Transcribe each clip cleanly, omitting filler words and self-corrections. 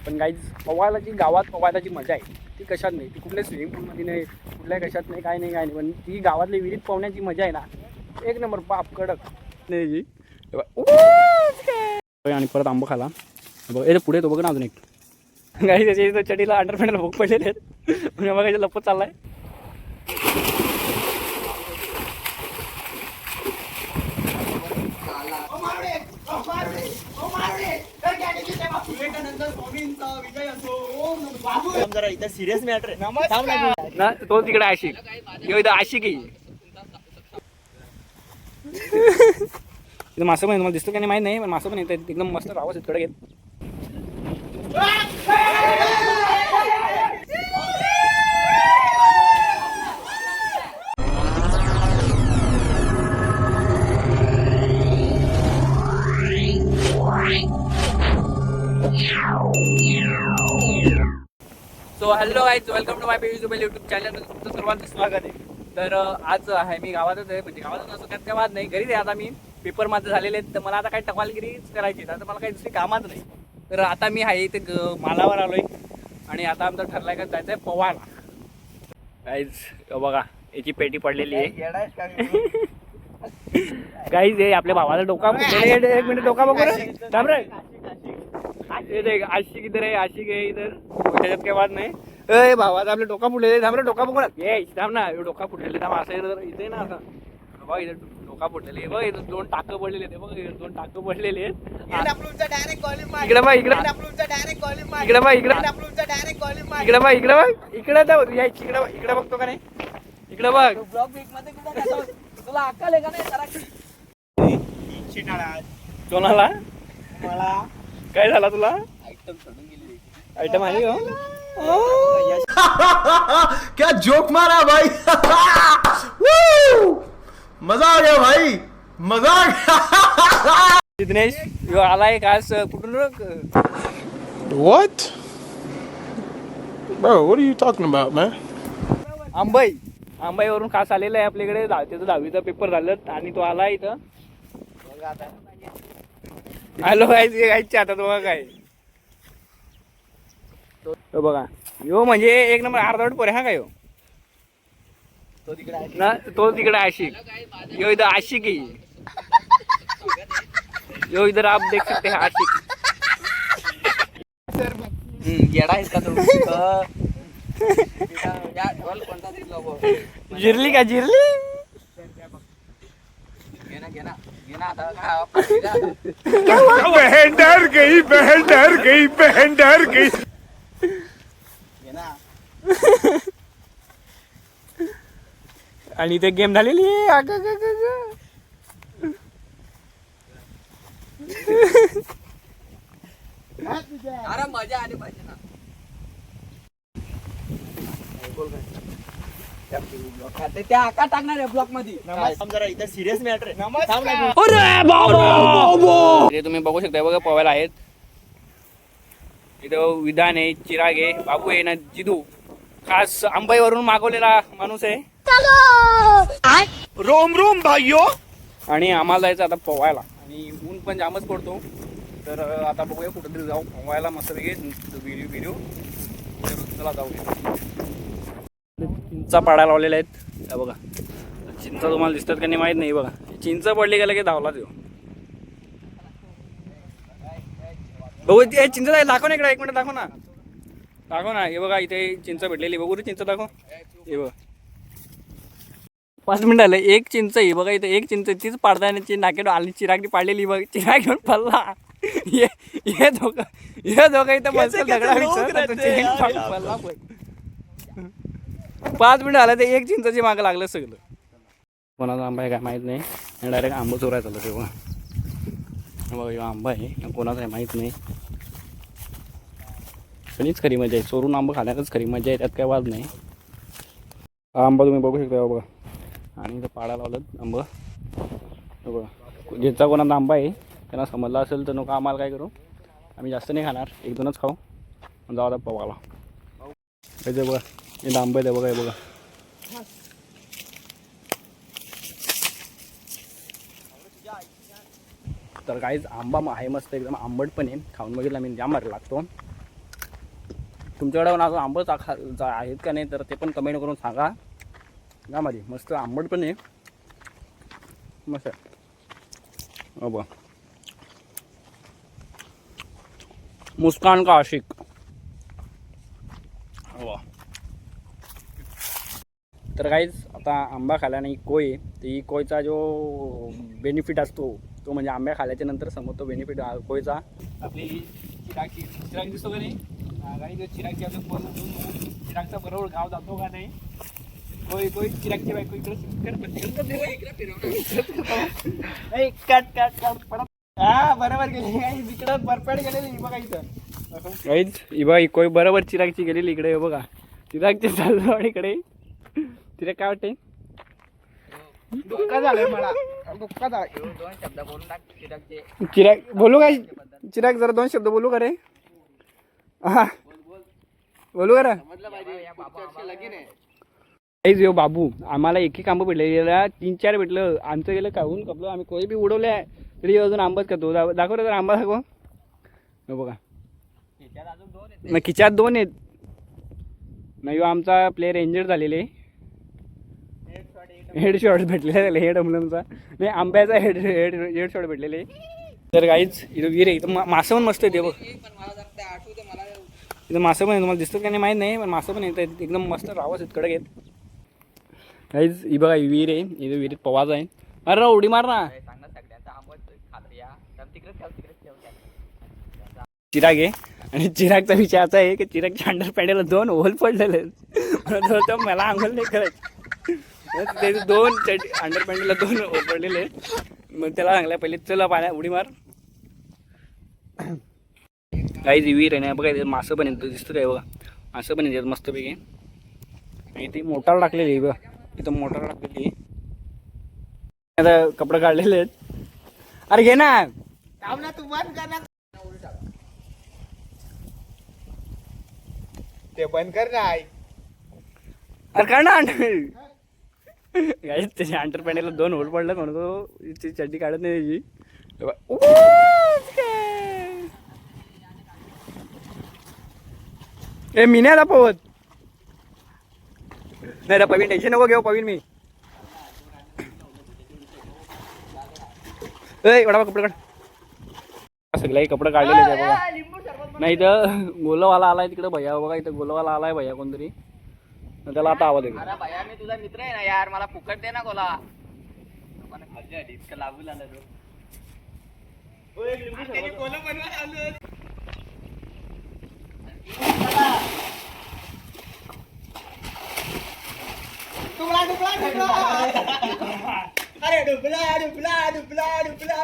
पण गाईज पवायला जी गावात पवायला जी मजा आहे ती कशात नाही, ती कुठल्या स्विमिंग पूलमध्ये नाही, कुठल्या कशात नाही, काय नाही काय नाही. पण ती गावातली विहिरीत पोहण्याची मजा आहे ना, एक नंबर बाप कडक नाही जी. आणि परत आंबा खाला बघ, हे पुढे तो बघ ना अजून एक गाई त्याच्या चडीला अंडरपॅन्टला भूक पडलेले आहेत म्हणजे बघायचं लपत चाललाय. सिरियस मॅटर ना, तो तिकडे आशिक इथं आशिक आहे. इथं मासं पण मला दिसतो की नाही माहित नाही, पण मासं पण येतात एकदम मस्त आवाज तिकडे घेत. So hello guys, welcome to my page YouTube channel. तुमचं सर्वांचं स्वागत आहे. तर आज आहे मी गावातच आहे, म्हणजे गावातच असं त्यात काय वाद नाही, घरीच आहे आता मी. पेपर माझं झालेले आहेत, तर मला आता काही टपालगिरीच करायची आहे, आता मला काही दुसरी कामच नाही. तर आता मी आहे इथे मालावर आलोय आणि आता आमचं ठरलंय का जायचं आहे पवायला. गाईज बघा याची पेटी पडलेली आहे. गाईज हे आपल्या भावाला डोका, एक मिनिट डोका बघू रे, थांब रे. आशिक इधर आहे, आशिक आहे इधर, त्याच्यात काही वाद नाही. अय भावाचा आपले डोका फुटलेले, थांब रे डोका बघू ना. ये थांब ना, डोका फुटलेले थांब. असं इथे ना असं बघ, इथे डोका फुटलेले बघ, इथं 2 टाकं पडलेले ते बघ, 2 टाकं पडलेले आहेत. इकडे बघ, इकडे बघ, इकडे बघ, इकडे बघ, इकडे बघ, इकडे जाऊ यायची, इकडे इकडे बघतो का नाही, इकडे बघ. तुला अक्कल आहे का नाही? कोणाला मला काय झाला तुला? आयटम सोडून गेली. आयटम आहे का? क्या जोक मारा भाई. मजा आ गया भाई, मजा आ गया. जिग्नेश यो आलाय खास कुठून? What? Bro, what are you talking about, man? आंबाईवरून खास आलेला आहे आपल्याकडे. त्याचं 10वीचा पेपर झालं आणि तो आला इथं. हॅलो गायचे आता तो काय तो बघा, यो म्हणजे एक नंबर अर्धवट पोरे हा काय यो. तो तिकडे आहे ना, तो तिकडे आशिक, यो इधर आशिक है, यो इधर आप देख सकते हैं आशिक. येडा आहेस का तू? जिरली का जिरली? बहन डर गई, बहन डर गई, बहन डर गई. आणि ते गेम झालेली आहे. अरे मजा आली पाहिजे ना. त्या आका टाकणार आहे ब्लॉक मध्ये. जरा इथं सिरियस मॅटर आहे. तुम्ही बघू शकता बघा पवायला आहेत इथं. विधान आहे, चिराग आहे, बाबू आहे ना, जिदू खास अंबाईवरून मागवलेला माणूस आहे. रोम रोम भाइयों. आणि आम्हाला जायचं आता पोवायला आणि ऊन पण जामच पडतो. तर आता बघूया कुठेतरी जाऊ पोवायला मस्त व्हिडिओ. चला जाऊया. चिंचा पाडा लावलेल्या आहेत त्या बघा. चिंचा तुम्हाला दिसतात का नाही माहीत नाही. बघा चिंच पडली गेलं की धावला देऊ. बघू ते चिंच दाखव ना इकडे, 1 मिनिट दाखव ना, दाखव ना. हे बघा इथे चिंच भेटलेली, बघू रे चिंच दाखव. हे बघा 5 मिनिट आलं, एक चिंच ही बघा इथे, एक चिंच तीच पाडताना नाकेड आली, चिरागडी पाडलेली बघ, चिराग घेऊन पडला. हे दोघं इथं मस्त दगडा पडला. 5 मिनिट आलं ते एक चिंचाची मागं लागलं सगळं. कोणाचा आंबा आहे काय माहीत नाही, डायरेक्ट आंबा चोरायला चाललं तेव्हा. बघा आंबा आहे, कोणाचा आहे माहीत नाही. खरीच खरी मजा आहे, चोरून आंबा खाण्यातच खरी मजा आहे, त्यात काय वाद नाही. हा आंबा तुम्ही बघू शकता बघा. आणि इथं पाडा लावलं आंबा बघा. ज्याचा कोणाचा आंबा आहे त्यांना समजला असेल तर नको आम्हाला काय करू, आम्ही जास्त नाही खाणार, 1-2च खाऊ आणि जाऊ आता पवायला. हे बघा हे आंबा आहे बघा, हे बघा. तर काहीच आंबा आहे मस्त एकदम आंबट पण आहे, खाऊन बघितला मी, जाम भारी लागतो. तुमच्याकडे पण अजून आंबट आहेत का नाही तर ते पण कमेंट करून सांगा. यामध्ये मस्त आंबट पण आहे, मस्त आहे. बा मुस्कान का आशिक. तर काहीच आता आंबा खाल्याने ही कोय, तर ही कोयचा जो बेनिफिट असतो तो म्हणजे आंब्या खाल्याच्या नंतर समोर बेनिफिट कोयचा. आपली चिराग दिसतो का नाही गाडी, जो चिरागची आपल्या चिरागचा बरोबर गाव जातो का नाही. कोय चिरागची बायको इकडे परत हा बरोबर गेली इकडं परफेक्ट गेलेली बघा इथं. काहीच ही बघा कोय बरोबर चिरागची गेलेली इकडे बघा. चिरागची चाललो इकडे. चिराग काय वाटते? दुःख झालंय मला, दुःख झालं. दोन शब्द बोलून टाक चिरागचे. चिराग बोलू काय? चिराग जरा 2 शब्द बोलू का रे? हा बोलू का रे? यो बाबू आम्हाला एक आंबा भेटलेला 3-4 भेटलं. आमचं गेलं खाऊन कपलं आम्ही कोई बी उडवल्या तरी अजून आंबाच करतो. दाखव रे जरा आंबा दाखव. बघा मग खिच्यात 2 आहेत. नाही आमचा प्लेअर इंजर्ड झालेले, हेड शॉट भेटलेला हेड अमलमचा नाही आंब्याचा हेड शॉट भेटलेले. तर काहीच इथं विहीर आहे, इथं मासं पण मस्त येते बघ. इथं मासं पण आहे, तुम्हाला दिसतं का नाही माहीत नाही पण मासं पण येतात एकदम मस्त. रावस कडक आहेत काहीच. ही बघा विहीर आहे, इथं विहिरीत पवाज आहे. अरे उडी मार ना. चिराग आहे आणि चिरागचा विषय असा आहे की चिरागच्या अंडर पॅन्टला 2 होल पडलेले आहेत. मला आंघोळ नाही करायचं, ते 2 अंडर पॅन्टला 2 होल पडलेले आहेत. मग त्याला सांगलं पहिले चला पाण्यात उडी मार. काहीच विहीर आहे ना बघा, मासं पण येतं दिसतं काय बघा, मासं पण येतात मस्तपैकी. आणि ती मोटार टाकलेली आहे बघा, इथं मोटार टाकलेली आहे. आता कपडे काढलेले आहेत. अरे घे ना तू बंद कर ना, ते बंद कर ना. अरे काढ ना. काहीच त्याच्या अंडर पॅन्टला 2 होल पडलं म्हणतो ती चड्डी काढत नाही त्याची. ए मी नाही पोहत नाही रे पवीन, टेन्शन नको घेऊ पवीन. मी एवढा कपडे काढ. सगळे कपडे काढलेले आहे बघा. नाही तर गोलवाला आलाय तिकडे भैया बघा, इथं गोलवाला आलाय भैया कोणतरी, त्याला आता आवाज येतो. अरे भैया मी तुझा मित्र आहे ना यार, मला फुकट दे ना गोला. इतकं लागू लागलं अरे डुबला डुबला डुबला डुबला.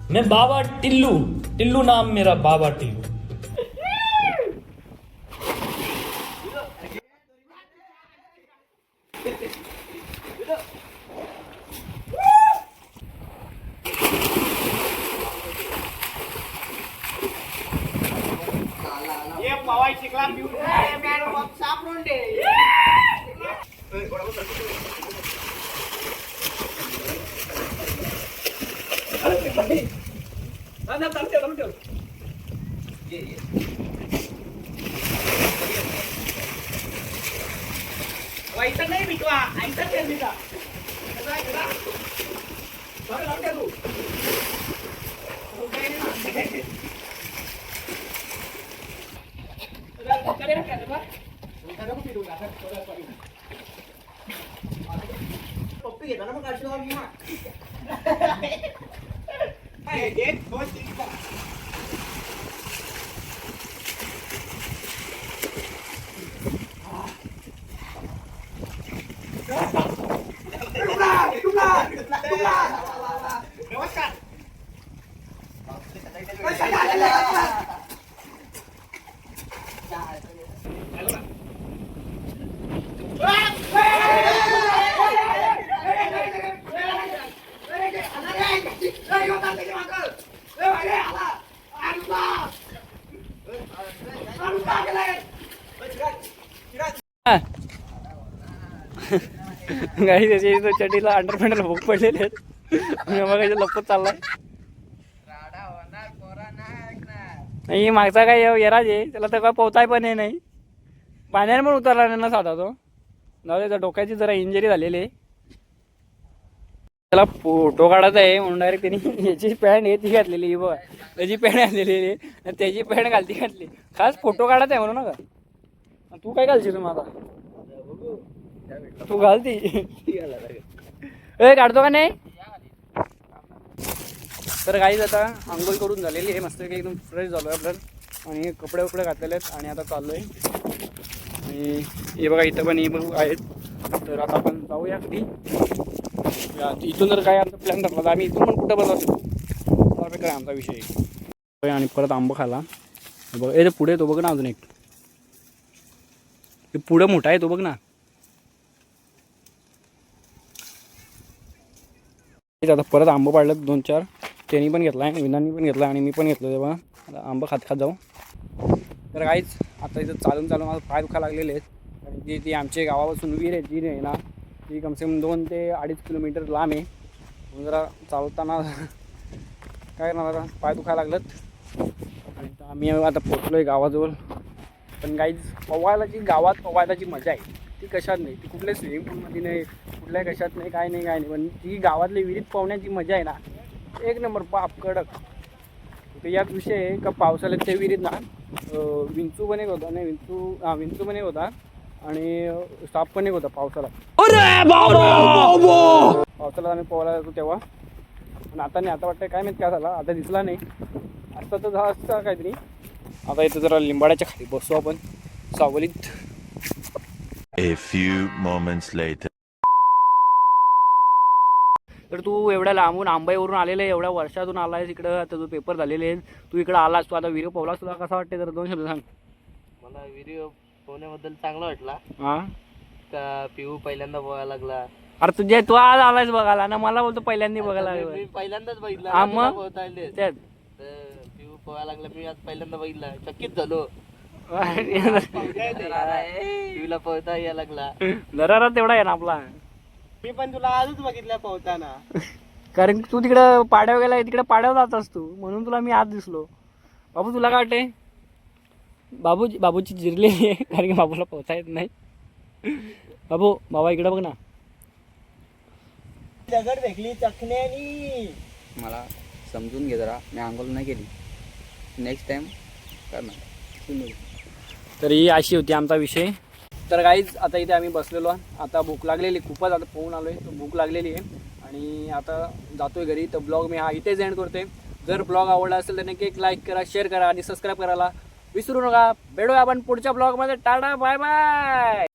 मैं बाबा टिल्लू, टिल्लू नाम मेरा बाबा टिल्लू. पवाय शिकला सापडून दे. वैसा नाही बिटवा ऐसा खेळ बिटा. पप्पी घेताना मग आशीर्वाद घे ना. गाडी त्याच्या इथं चटीला अंडरपॅन्टला भूक पडलेले आहेत बघा लपत चाललाय. नाही मागचा काय येराज आहे त्याला तर काय पोहताय पण हे नाही. पाण्याने पण उतरला नाही ना साधा तो. जाऊ त्याच्या डोक्याची जरा इंजरी झालेली आहे. त्याला फोटो काढायचा आहे म्हणून डायरेक्ट त्यांनी याची पॅन्ट आहे ती घातलेली बघा. त्याची पॅन्ट घातलेली आहे त्याची पॅन्ट घातली खास फोटो काढायचा आहे म्हणून नका. तू काय घालशील माझा तू घालती ए काढतो का नाही. तर गाईज आता आंघोळ करून झालेली आहे मस्त एकदम फ्रेश झालो आहे आपल्याला आणि कपडे वपडे घातलेले आहेत आणि आता चाललो आहे. आणि हे बघा इथं पण हे बघ आहेत. तर आता आपण जाऊया कधी इथून जर काय आमचा प्लॅन ठरला तर आम्ही इथून पण कुठं पण जाऊ शकतो. काय आमचा विषय. आणि परत आंबा खाला बघ ए पुढे तो बघ ना अजून एक पुढं मोठा आहे तो बघ ना. आता परत आंबा पाडलं 2-4 त्यांनी पण घेतला आहे विनांनी पण घेतला आणि मी पण घेतलं तेव्हा आता आंबा खात जाऊ. तर काहीच आता इथं चालून माझं पाय दुखा लागलेले आहेत आणि ती आमच्या गावापासून विहीर आहे जी आहे ना ती कमसे कम 2 ते 2.5 किलोमीटर लांब आहे. म्हणून जरा चालताना काय करणार आता पाय दुखायला लागलं आणि आम्ही आता पोचलो आहे गावाजवळ. पण गाईज गावात पोवायलाची मजा आहे ती कशात नाही. ती कुठल्या स्विमिंग पूलमध्ये नाही कुठल्या कशात नाही काय नाही पण ती गावातली विहिरीत पोहण्याची मजा आहे ना एक नंबर बाप कडक. तर यात विषय आहे का पावसाळ्यात त्या विहिरीत ना विंचू पण एक होता नाही विंचू पण एक होता आणि साप पण एक होता पावसाळ्यात. पावसाळ्यात आम्ही पोहायला जातो तेव्हा पण आता नाही. आता वाटतं काय माहिती काय झाला आता दिसला नाही. आता तर झाला असता काहीतरी. आता इथं जरा लिंबाड्याच्या खाली बसू आपण सावलीत. A few moments later. तर तू एवढ्या लांबून आंबाईवरून आलेलं आहे एवढ्या वर्षातून आला आहेस इकडं. आता तू पेपर झालेले आहेत तू इकडं आलास तू आता व्हिडिओ पोहलास तुला कसा वाटते जरा 2 शब्द सांग. मला व्हिडिओ पोहण्याबद्दल चांगला वाटला. हां का पिऊ पहिल्यांदा पोहायला लागला. अरे तुझ्या तू आज आलायस बघायला ना मला बोलतो पहिल्यांदा बघायला मी पहिल्यांदाच बघितला हा मग? पोहता आले त्यात पिऊ पोहायला लागला. मी आज पहिल्यांदा बघितला चकित झालो. पिऊला पोहता यायला लागला. जरा तेवढा आहे ना आपला. मी पण तुला आजच बघितलं पोहताना. कारण तू तिकडं पाड्यावर गेला तिकडे पाड्यावर जातस तू म्हणून तुला मी आज दिसलो. बाबू तुला काय वाटते. बाबूची जिरली आहे कारण की बाबूला पोहता येत नाही. बाबा इकडे बघ ना. दगड फेकली चकण्यानी. मला समजून घे जरा मी आंघोळ नाही केली नेक्स्ट टाइम करणार. तर ही अशी होती आमचा विषय. तर गाईज आता इथे आम्ही बसलेलो आता भूक लागलेली खूपच आता पोहून आलो आहे. तर भूक लागलेली आहे आणि आता जातोय घरी. तर ब्लॉग मी हा इथेच एंड करतोय. जर ब्लॉग आवडला असेल तर नक्की एक लाईक करा शेअर करा आणि सबस्क्राईब करायला विसरू नका. भेटूया आपण पुढच्या ब्लॉगमध्ये. Tata bye bye.